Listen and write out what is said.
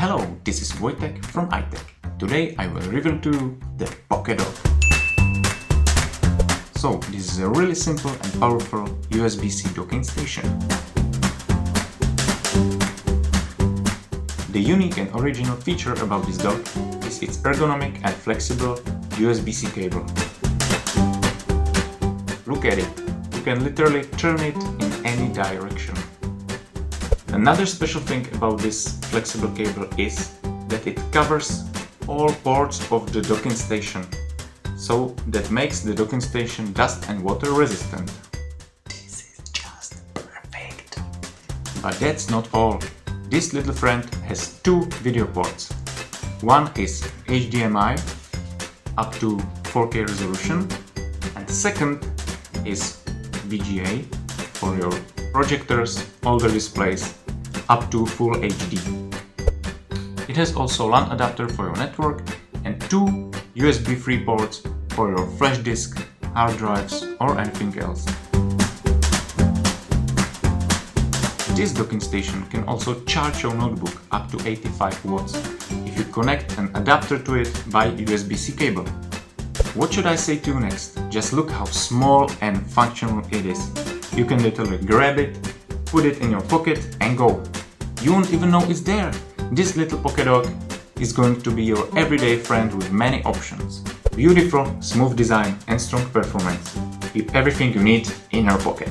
Hello, this is Vojtech from i-tec. Today I will reveal to you the POCKETDOCK. So, this is a really simple and powerful USB-C docking station. The unique and original feature about this dock is its ergonomic and flexible USB-C cable. Look at it, you can literally turn it in any direction. Another special thing about this flexible cable is that it covers all ports of the docking station, so that makes the docking station dust and water resistant. This is just perfect. But that's not all. This little friend has two video ports. One is HDMI up to 4K resolution, and the second is VGA for your projectors, older displays, up to Full HD. It has also LAN adapter for your network and two USB 3 ports for your flash disk, hard drives or anything else. This docking station can also charge your notebook up to 85 watts if you connect an adapter to it by USB-C cable. What should I say to you next? Just look how small and functional it is. You can literally grab it, put it in your pocket and go. You won't even know it's there. This little POCKETDOCK is going to be your everyday friend with many options. Beautiful, smooth design and strong performance. Keep everything you need in your pocket.